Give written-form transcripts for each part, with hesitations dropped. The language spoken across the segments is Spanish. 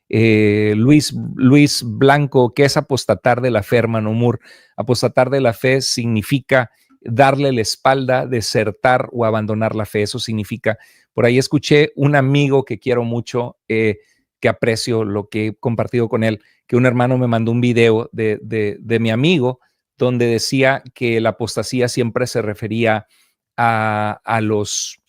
Luis Blanco, ¿qué es apostatar de la fe, hermano Moore? Apostatar de la fe significa darle la espalda, desertar o abandonar la fe. Eso significa, por ahí escuché un amigo que quiero mucho, que aprecio lo que he compartido con él, que un hermano me mandó un video de mi amigo donde decía que la apostasía siempre se refería a los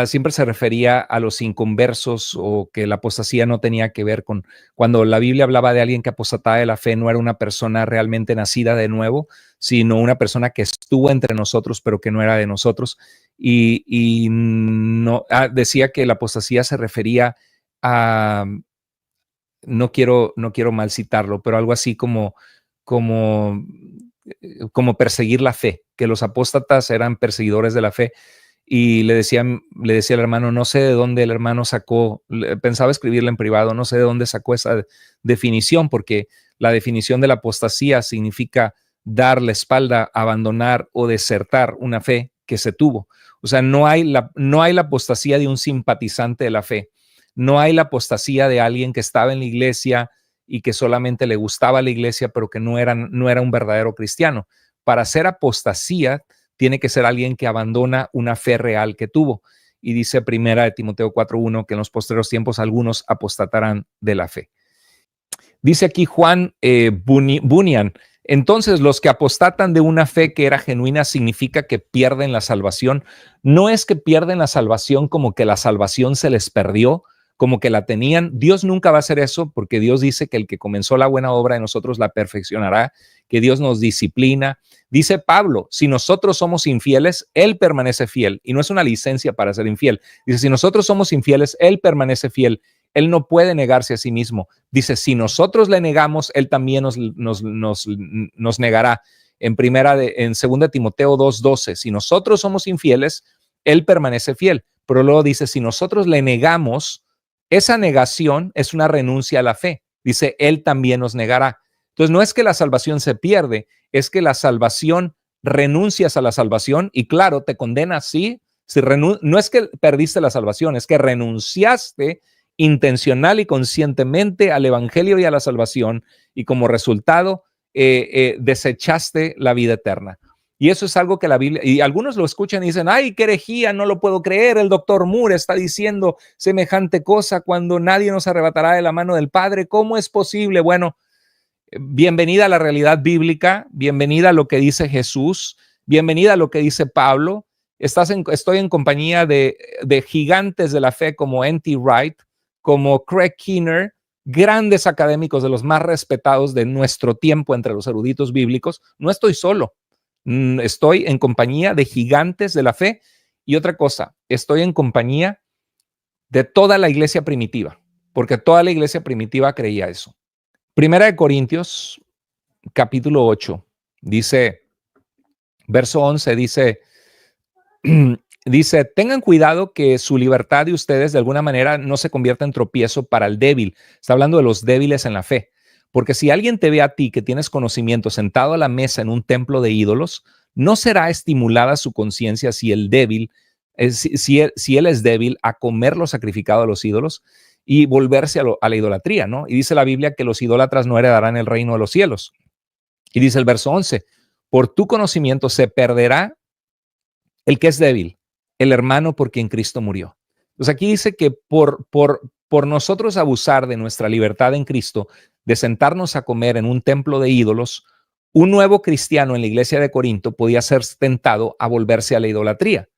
siempre se refería a los inconversos, o que la apostasía no tenía que ver con, cuando la Biblia hablaba de alguien que apostataba de la fe, no era una persona realmente nacida de nuevo, sino una persona que estuvo entre nosotros, pero que no era de nosotros. Y no, decía que la apostasía se refería a, no quiero mal citarlo, pero algo así como, como perseguir la fe, que los apóstatas eran perseguidores de la fe. Y le decía al hermano, no sé de dónde el hermano sacó, pensaba escribirle en privado, no sé de dónde sacó esa definición, porque la definición de la apostasía significa dar la espalda, abandonar o desertar una fe que se tuvo. O sea, no hay la apostasía de un simpatizante de la fe, no hay la apostasía de alguien que estaba en la iglesia y que solamente le gustaba la iglesia, pero que no era un verdadero cristiano. Para hacer apostasía, tiene que ser alguien que abandona una fe real que tuvo. Y dice primera de Timoteo 4:1 que en los postreros tiempos algunos apostatarán de la fe. Dice aquí Juan Bunyan, entonces los que apostatan de una fe que era genuina significa que pierden la salvación. No es que pierden la salvación como que la salvación se les perdió, como que la tenían. Dios nunca va a hacer eso, porque Dios dice que el que comenzó la buena obra en nosotros la perfeccionará, que Dios nos disciplina. Dice Pablo, si nosotros somos infieles, Él permanece fiel. Y no es una licencia para ser infiel. Dice, si nosotros somos infieles, Él permanece fiel. Él no puede negarse a sí mismo. Dice, si nosotros le negamos, Él también nos negará. En 2 Timoteo 2:12, si nosotros somos infieles, Él permanece fiel. Pero luego dice, si nosotros le negamos, esa negación es una renuncia a la fe. Dice, Él también nos negará. Entonces, no es que la salvación se pierde, es que la salvación, renuncias a la salvación y claro, te condenas, sí. No es que perdiste la salvación, es que renunciaste intencional y conscientemente al evangelio y a la salvación, y como resultado desechaste la vida eterna. Y eso es algo que la Biblia, y algunos lo escuchan y dicen, ay, qué herejía, no lo puedo creer, el doctor Moore está diciendo semejante cosa cuando nadie nos arrebatará de la mano del Padre. ¿Cómo es posible? Bueno, bienvenida a la realidad bíblica, bienvenida a lo que dice Jesús, bienvenida a lo que dice Pablo. Estoy en compañía de gigantes de la fe como N.T. Wright, como Craig Keener, grandes académicos de los más respetados de nuestro tiempo entre los eruditos bíblicos. No estoy solo, estoy en compañía de gigantes de la fe. Y otra cosa, estoy en compañía de toda la iglesia primitiva, porque toda la iglesia primitiva creía eso. Primera de Corintios, capítulo 8, dice, verso 11, dice, tengan cuidado que su libertad de ustedes de alguna manera no se convierta en tropiezo para el débil. Está hablando de los débiles en la fe. Porque si alguien te ve a ti que tienes conocimiento sentado a la mesa en un templo de ídolos, no será estimulada su conciencia si el débil, si él es débil a comer lo sacrificado a los ídolos y volverse a la idolatría, ¿no? Y dice la Biblia que los idólatras no heredarán el reino de los cielos. Y dice el verso 11, por tu conocimiento se perderá el que es débil, el hermano por quien Cristo murió. Entonces aquí dice que por nosotros abusar de nuestra libertad en Cristo, de sentarnos a comer en un templo de ídolos, un nuevo cristiano en la iglesia de Corinto podía ser tentado a volverse a la idolatría.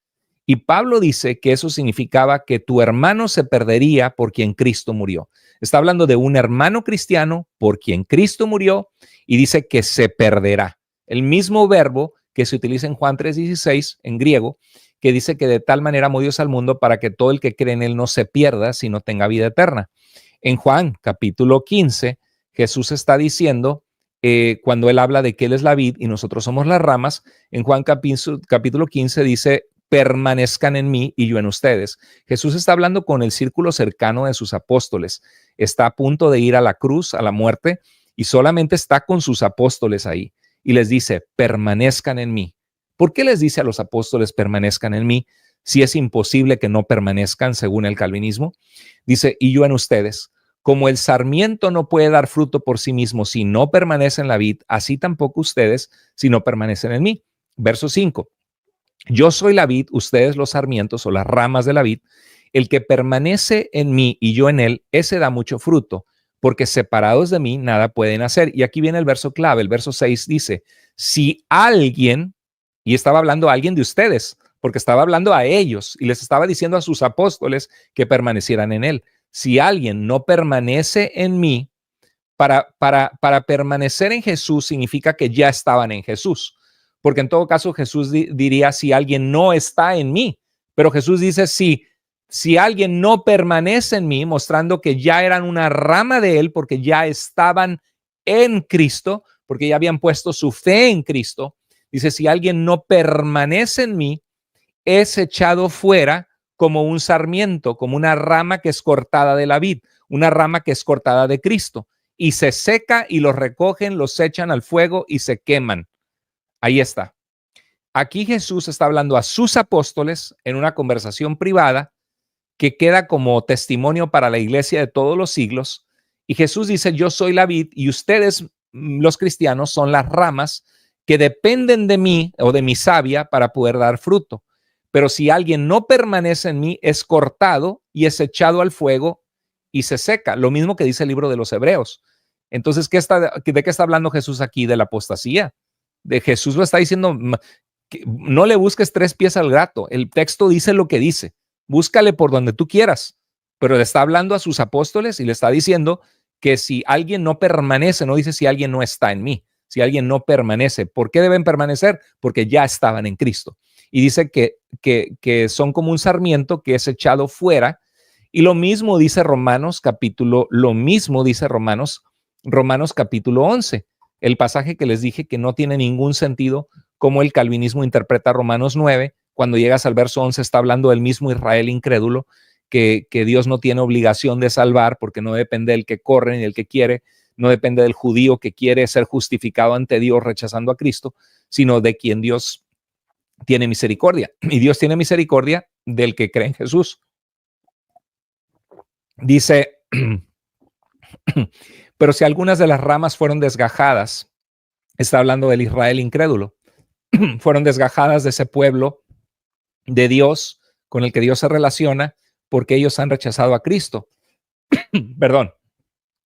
Y Pablo dice que eso significaba que tu hermano se perdería por quien Cristo murió. Está hablando de un hermano cristiano por quien Cristo murió y dice que se perderá. El mismo verbo que se utiliza en Juan 3:16 en griego, que dice que de tal manera amó Dios al mundo para que todo el que cree en él no se pierda, sino tenga vida eterna. En Juan capítulo 15, Jesús está diciendo, cuando él habla de que él es la vid y nosotros somos las ramas, en Juan capítulo 15 dice, permanezcan en mí y yo en ustedes. Jesús está hablando con el círculo cercano de sus apóstoles. Está a punto de ir a la cruz, a la muerte, y solamente está con sus apóstoles ahí. Y les dice, permanezcan en mí. ¿Por qué les dice a los apóstoles permanezcan en mí si es imposible que no permanezcan según el calvinismo? Dice, y yo en ustedes, Como el sarmiento no puede dar fruto por sí mismo si no permanece en la vid, así tampoco ustedes si no permanecen en mí. Verso 5. Yo soy la vid, ustedes los sarmientos o las ramas de la vid. El que permanece en mí y yo en él, ese da mucho fruto, porque separados de mí nada pueden hacer. Y aquí viene el verso clave. El verso 6 dice, si alguien, y estaba hablando a alguien de ustedes, porque estaba hablando a ellos y les estaba diciendo a sus apóstoles que permanecieran en él. Si alguien no permanece en mí, para permanecer en Jesús significa que ya estaban en Jesús. Porque en todo caso Jesús diría si alguien no está en mí, pero Jesús dice si alguien no permanece en mí, mostrando que ya eran una rama de él porque ya estaban en Cristo, porque ya habían puesto su fe en Cristo. Dice, si alguien no permanece en mí, es echado fuera como un sarmiento, como una rama que es cortada de la vid, una rama que es cortada de Cristo, y se seca y los recogen, los echan al fuego y se queman. Ahí está. Aquí Jesús está hablando a sus apóstoles en una conversación privada que queda como testimonio para la iglesia de todos los siglos. Y Jesús dice, yo soy la vid y ustedes, los cristianos, son las ramas que dependen de mí o de mi savia para poder dar fruto. Pero si alguien no permanece en mí, es cortado y es echado al fuego y se seca. Lo mismo que dice el libro de los Hebreos. Entonces, ¿de qué está hablando Jesús aquí? De la apostasía. De Jesús lo está diciendo, que no le busques tres pies al gato. El texto dice lo que dice. Búscale por donde tú quieras. Pero le está hablando a sus apóstoles y le está diciendo que si alguien no permanece, no dice si alguien no está en mí, si alguien no permanece. ¿Por qué deben permanecer? Porque ya estaban en Cristo. Y dice que son como un sarmiento que es echado fuera. Y lo mismo dice Romanos capítulo 11, el pasaje que les dije que no tiene ningún sentido como el calvinismo interpreta Romanos 9. Cuando llegas al verso 11 está hablando del mismo Israel incrédulo, que Dios no tiene obligación de salvar porque no depende del que corre ni del que quiere, no depende del judío que quiere ser justificado ante Dios rechazando a Cristo, sino de quien Dios tiene misericordia. Y Dios tiene misericordia del que cree en Jesús. Dice, pero si algunas de las ramas fueron desgajadas, está hablando del Israel incrédulo, fueron desgajadas de ese pueblo de Dios con el que Dios se relaciona porque ellos han rechazado a Cristo. Perdón.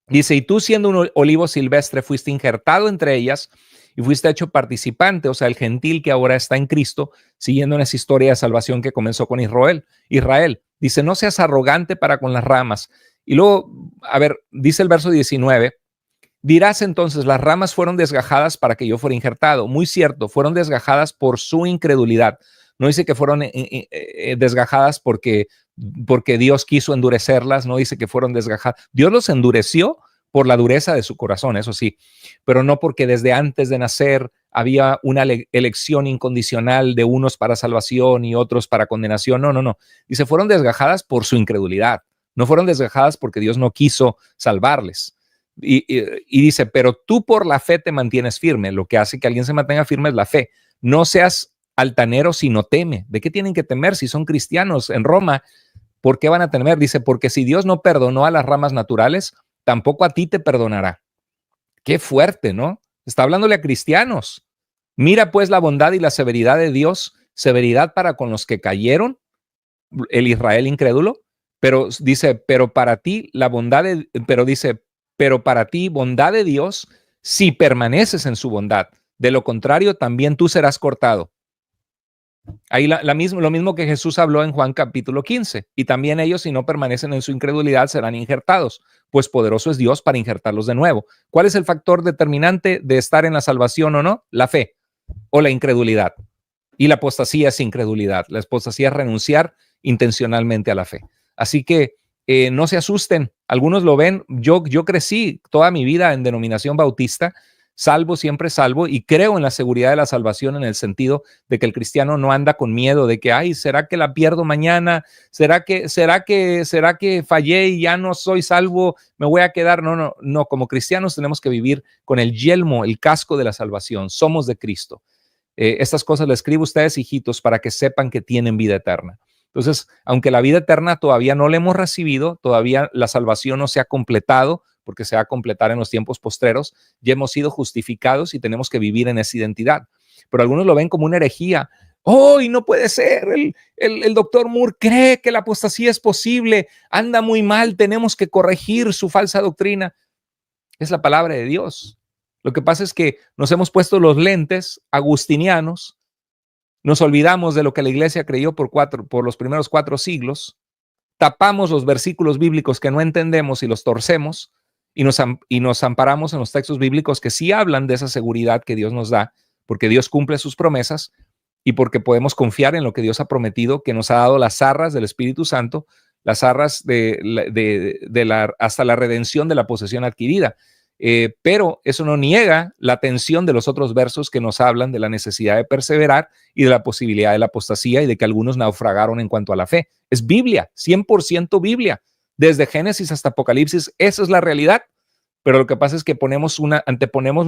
Dice, y tú siendo un olivo silvestre fuiste injertado entre ellas y fuiste hecho participante, o sea, el gentil que ahora está en Cristo, siguiendo en esa historia de salvación que comenzó con Israel. Dice, no seas arrogante para con las ramas. Y luego, a ver, dice el verso 19, dirás entonces, las ramas fueron desgajadas para que yo fuera injertado. Muy cierto, fueron desgajadas por su incredulidad. No dice que fueron desgajadas porque Dios quiso endurecerlas, no dice que fueron desgajadas. Dios los endureció por la dureza de su corazón, eso sí, pero no porque desde antes de nacer había una elección incondicional de unos para salvación y otros para condenación. No. Dice, fueron desgajadas por su incredulidad, no fueron desgajadas porque Dios no quiso salvarles. Y dice, pero tú por la fe te mantienes firme. Lo que hace que alguien se mantenga firme es la fe. No seas altanero sino teme. ¿De qué tienen que temer si son cristianos en Roma? ¿Por qué van a temer? Dice, porque si Dios no perdonó a las ramas naturales, tampoco a ti te perdonará. Qué fuerte, ¿no? Está hablándole a cristianos. Mira pues la bondad y la severidad de Dios, severidad para con los que cayeron, el Israel incrédulo, pero dice, pero para ti bondad de Dios si permaneces en su bondad. De lo contrario, también tú serás cortado. Ahí lo mismo que Jesús habló en Juan capítulo 15. Y también ellos, si no permanecen en su incredulidad, serán injertados, pues poderoso es Dios para injertarlos de nuevo. ¿Cuál es el factor determinante de estar en la salvación o no? La fe o la incredulidad. Y la apostasía es incredulidad. La apostasía es renunciar intencionalmente a la fe. Así que no se asusten. Algunos lo ven. Yo crecí toda mi vida en denominación bautista, salvo, siempre salvo, y creo en la seguridad de la salvación en el sentido de que el cristiano no anda con miedo de que, ay, ¿será que la pierdo mañana? ¿Será que fallé y ya no soy salvo? ¿Me voy a quedar? No, como cristianos tenemos que vivir con el yelmo, el casco de la salvación. Somos de Cristo. Estas cosas les escribo a ustedes, hijitos, para que sepan que tienen vida eterna. Entonces, aunque la vida eterna todavía no la hemos recibido, todavía la salvación no se ha completado, porque se va a completar en los tiempos postreros, ya hemos sido justificados y tenemos que vivir en esa identidad. Pero algunos lo ven como una herejía. ¡Oh, y no puede ser! El doctor Moore cree que la apostasía es posible, anda muy mal, tenemos que corregir su falsa doctrina. Es la palabra de Dios. Lo que pasa es que nos hemos puesto los lentes agustinianos, nos olvidamos de lo que la iglesia creyó por los primeros 4 siglos, tapamos los versículos bíblicos que no entendemos y los torcemos y nos amparamos en los textos bíblicos que sí hablan de esa seguridad que Dios nos da, porque Dios cumple sus promesas y porque podemos confiar en lo que Dios ha prometido, que nos ha dado las arras del Espíritu Santo, las arras hasta la redención de la posesión adquirida. Pero eso no niega la atención de los otros versos que nos hablan de la necesidad de perseverar y de la posibilidad de la apostasía y de que algunos naufragaron en cuanto a la fe. Es Biblia, 100% Biblia. Desde Génesis hasta Apocalipsis, esa es la realidad. Pero lo que pasa es que anteponemos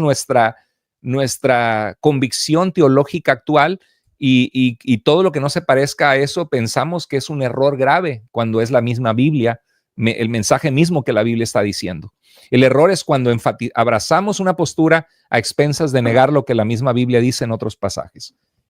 nuestra convicción teológica actual y todo lo que no se parezca a eso pensamos que es un error grave cuando es la misma Biblia, el mensaje mismo que la Biblia está diciendo. El error es cuando abrazamos una postura a expensas de negar lo que la misma Biblia dice en otros pasajes.